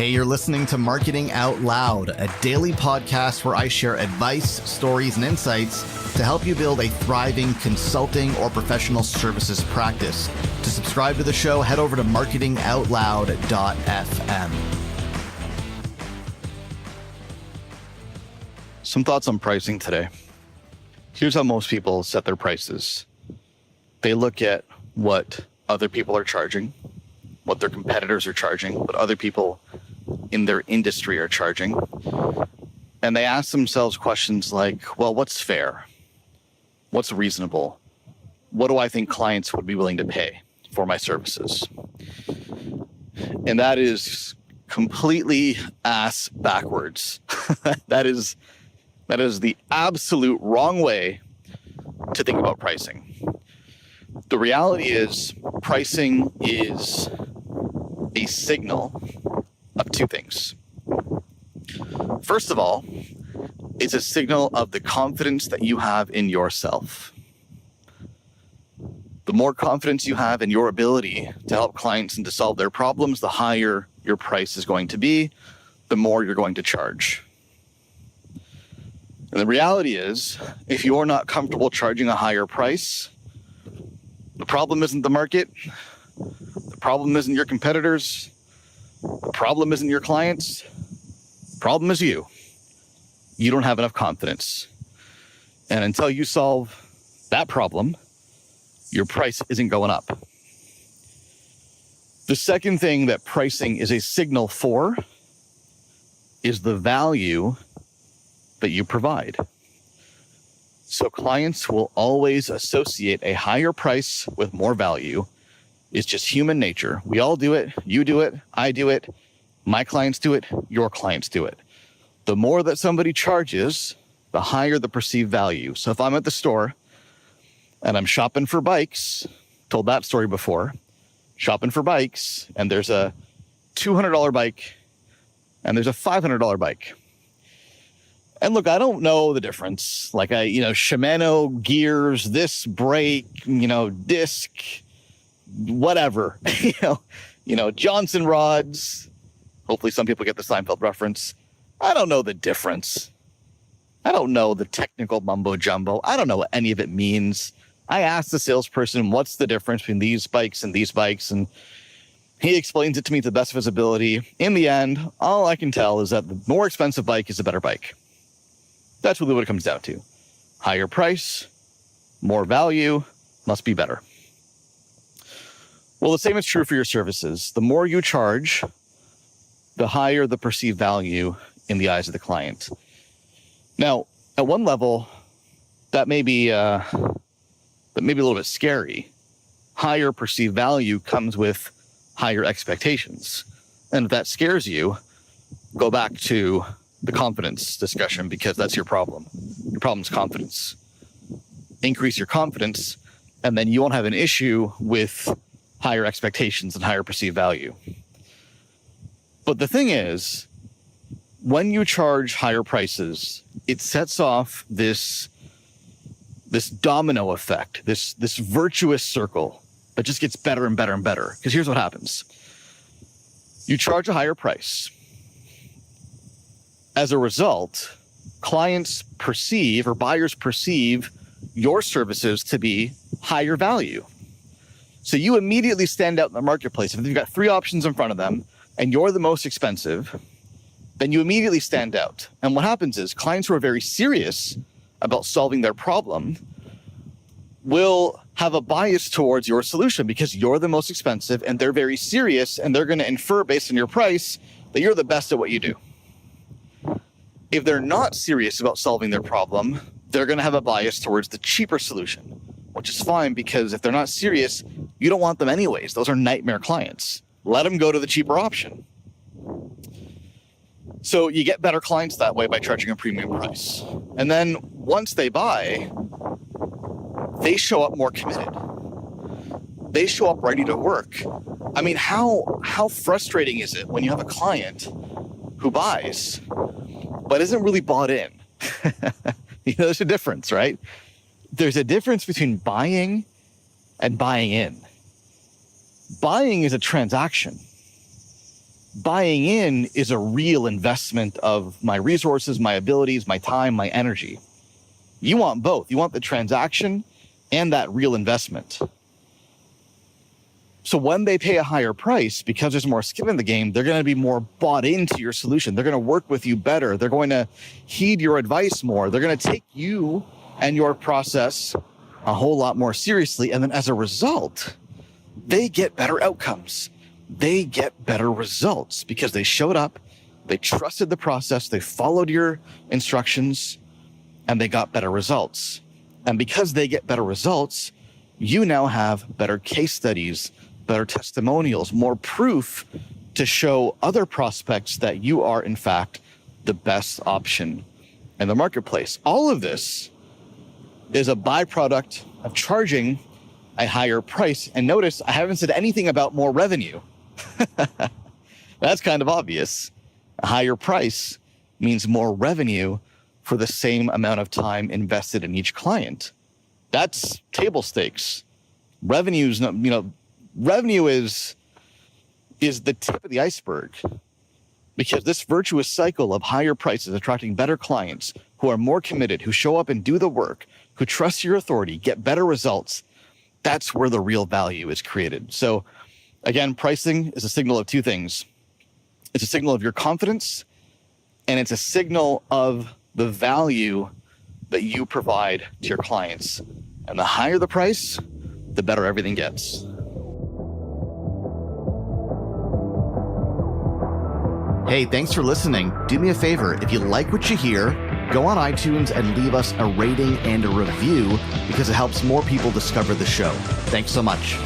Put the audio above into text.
Hey, you're listening to Marketing Out Loud, a daily podcast where I share advice, stories, and insights to help you build a thriving consulting or professional services practice. To subscribe to the show, head over to marketingoutloud.fm. Some thoughts on pricing today. Here's how most people set their prices. They look at what other people are charging, what their competitors are charging, what other people in their industry are charging. And they ask themselves questions like, well, what's fair? What's reasonable? What do I think clients would be willing to pay for my services? And that is completely ass backwards. That is the absolute wrong way to think about pricing. The reality is pricing is a signal of two things. First of all, it's a signal of the confidence that you have in yourself. The more confidence you have in your ability to help clients and to solve their problems, the higher your price is going to be, the more you're going to charge. And the reality is, if you're not comfortable charging a higher price, the problem isn't the market. The problem isn't your competitors. The problem isn't your clients. The problem is you. You don't have enough confidence. And until you solve that problem, your price isn't going up. The second thing that pricing is a signal for is the value that you provide. So clients will always associate a higher price with more value. It's just human nature. We all do it. You do it. I do it. My clients do it. Your clients do it. The more that somebody charges, the higher the perceived value. So if I'm at the store and I'm shopping for bikes, told that story before, shopping for bikes, and there's a $200 bike and there's a $500 bike. And look, I don't know the difference. Like Shimano gears, this brake, disc, whatever, Johnson rods. Hopefully some people get the Seinfeld reference. I don't know the difference. I don't know the technical mumbo jumbo. I don't know what any of it means. I asked the salesperson, what's the difference between these bikes? And he explains it to me to the best of his ability. In the end, all I can tell is that the more expensive bike is a better bike. That's really what it comes down to. Higher price, more value, must be better. Well, the same is true for your services. The more you charge, the higher the perceived value in the eyes of the client. Now, at one level, that may be a little bit scary. Higher perceived value comes with higher expectations. And if that scares you, go back to the confidence discussion, because that's your problem. Your problem is confidence. Increase your confidence, and then you won't have an issue with higher expectations and higher perceived value. But the thing is, when you charge higher prices, it sets off this domino effect, this virtuous circle that just gets better and better and better. Because here's what happens. You charge a higher price. As a result, clients perceive or buyers perceive your services to be higher value. So you immediately stand out in the marketplace. If you've got three options in front of them and you're the most expensive, then you immediately stand out. And what happens is clients who are very serious about solving their problem will have a bias towards your solution because you're the most expensive and they're very serious, and they're going to infer based on your price that you're the best at what you do. If they're not serious about solving their problem, they're going to have a bias towards the cheaper solution, which is fine, because if they're not serious, you don't want them anyways. Those are nightmare clients. Let them go to the cheaper option. So you get better clients that way by charging a premium price. And then once they buy, they show up more committed. They show up ready to work. I mean, how frustrating is it when you have a client who buys but isn't really bought in? There's a difference, right? There's a difference between buying and buying in. Buying is a transaction. Buying in is a real investment of my resources, my abilities, my time, my energy. You want both. You want the transaction and that real investment. So when they pay a higher price, because there's more skin in the game, they're going to be more bought into your solution. They're going to work with you better. They're going to heed your advice more. They're going to take you and your process a whole lot more seriously. And then as a result, they get better outcomes. They get better results because they showed up, they trusted the process, they followed your instructions, and they got better results. And because they get better results, you now have better case studies, better testimonials, more proof to show other prospects that you are, in fact, the best option in the marketplace. All of this is a byproduct of charging a higher price. And notice, I haven't said anything about more revenue. That's kind of obvious. A higher price means more revenue for the same amount of time invested in each client. That's table stakes. Revenue is the tip of the iceberg, because this virtuous cycle of higher prices attracting better clients who are more committed, who show up and do the work, who trust your authority, get better results. That's where the real value is created. So again, pricing is a signal of two things. It's a signal of your confidence, and it's a signal of the value that you provide to your clients. And the higher the price, the better everything gets. Hey, thanks for listening. Do me a favor, if you like what you hear, go on iTunes and leave us a rating and a review, because it helps more people discover the show. Thanks so much.